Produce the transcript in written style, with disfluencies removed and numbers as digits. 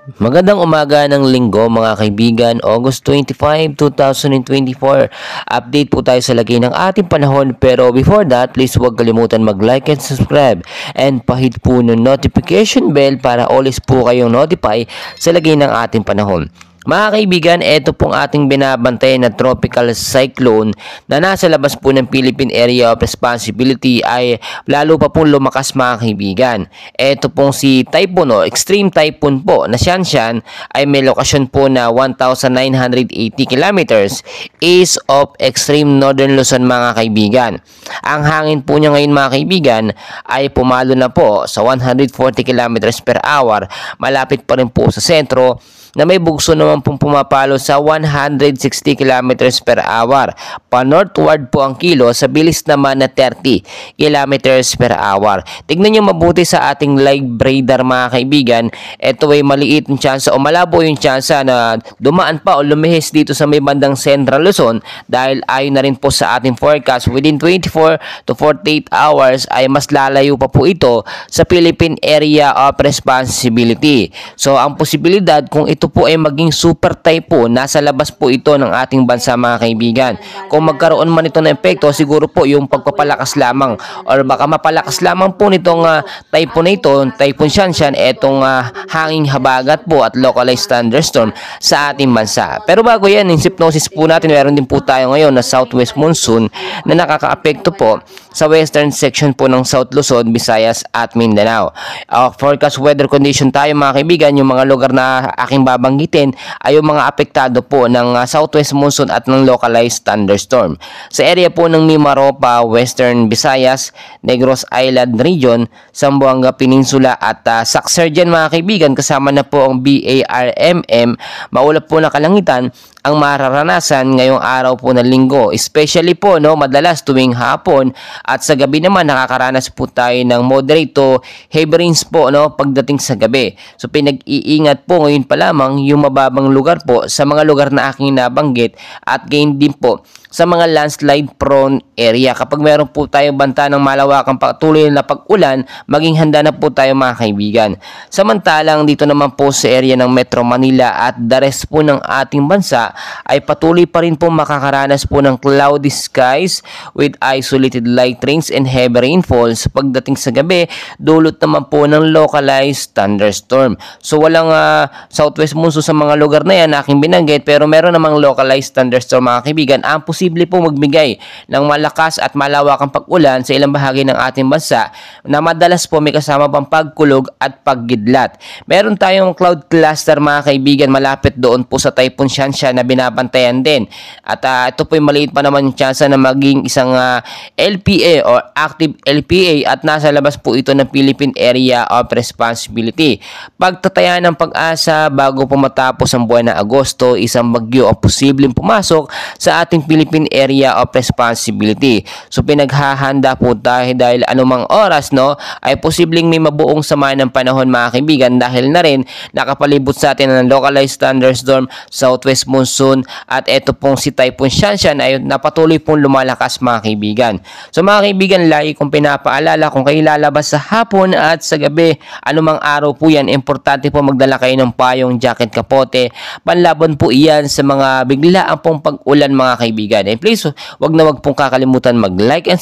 Magandang umaga ng linggo mga kaibigan, August 25, 2024. Update po tayo sa lagay ng ating panahon, pero before that, please huwag kalimutan mag-like and subscribe and pahit po ng notification bell para always po kayong notify sa lagay ng ating panahon. Mga kaibigan, ito pong ating binabantay na tropical cyclone na nasa labas po ng Philippine Area of Responsibility ay lalo pa pong lumakas mga kaibigan. Ito pong si Typhoon o Extreme Typhoon po na Shanshan ay may lokasyon po na 1,980 kilometers east of extreme northern Luzon mga kaibigan. Ang hangin po niya ngayon mga kaibigan ay pumalo na po sa 140 kilometers per hour, malapit pa rin po sa sentro na may bugso naman pong pumapalo sa 160 km per hour. Pa-northward po ang kilo sa bilis naman na 30 km per hour. Tignan nyo mabuti sa ating live radar mga kaibigan. Ito ay maliit yung tsansa o malabo yung tsansa na dumaan pa o lumihis dito sa may bandang Central Luzon dahil ayon na rin po sa ating forecast within 24 to 48 hours ay mas lalayo pa po ito sa Philippine Area of Responsibility. So ang posibilidad kung ito po ay maging super typhoon, nasa labas po ito ng ating bansa mga kaibigan. Kung magkaroon man ito ng epekto, siguro po yung pagpapalakas lamang or baka mapalakas lamang po nitong typhoon na ito, Typhoon Shanshan, etong hanging habagat po at localized thunderstorm sa ating bansa. Pero bago yan, yung hypnosis po natin, meron din po tayo ngayon na southwest monsoon na nakaka-apekto po sa western section po ng South Luzon, Visayas at Mindanao. Forecast weather condition tayo mga kaibigan, yung mga lugar na aking babanggitin ay yung mga apektado po ng southwest monsoon at ng localized thunderstorm. Sa area po ng Mimaropa, Western Visayas, Negros Island Region, Zamboanga Peninsula at Sacsayhuaman mga kaibigan, kasama na po ang BARMM, maulap po na kalangitan ang mararanasan ngayong araw po ng linggo, especially po madalas tuwing hapon at sa gabi naman nakakaranas po tayo ng moderate to heavy rains po pagdating sa gabi. So pinag-iingat po ngayon pa lamang yung mababang lugar po sa mga lugar na aking nabanggit at gain din po sa mga landslide prone area. Kapag meron po tayo banta ng malawakang patuloy na pag-ulan, maging handa na po tayo mga kaibigan. Samantalang dito naman po sa area ng Metro Manila at the rest po ng ating bansa ay patuloy pa rin po makakaranas po ng cloudy skies with isolated light rains and heavy rainfalls. Pagdating sa gabi, dulot naman po ng localized thunderstorm. So walang southwest monsoon sa mga lugar na yan aking binanggit, pero meron namang localized thunderstorm mga kaibigan. Ang posible po magbigay ng malakas at malawakang pag-ulan sa ilang bahagi ng ating bansa na madalas po may kasama pang pagkulog at paggidlat. Meron tayong cloud cluster mga kaibigan malapit doon po sa Typhoon Shanshan na binabantayan din. At ito po yung maliit pa naman yung tsansa na maging isang LPA or active LPA at nasa labas po ito ng Philippine Area of Responsibility. Pagtataya ng pag-asa bago po matapos ang buwan ng Agosto, isang bagyo ang posibleng pumasok sa ating Philippine Area of Responsibility. So pinaghahanda po tayo dahil anumang oras ay posibleng may mabuong sama ng panahon mga kaibigan dahil na rin nakapalibot sa atin ng localized thunderstorm, southwest monsoon at eto pong si Typhoon Shanshan ay napatuloy pong lumalakas mga kaibigan. So mga kaibigan, lagi kong pinapaalala kung kayo lalabas sa hapon at sa gabi, anumang araw po yan, importante po magdala kayo ng payong, jacket, kapote, panlaban po iyan sa mga biglaang pong pag-ulan mga kaibigan. And please, wag na wag pong kakalimutan mag-like and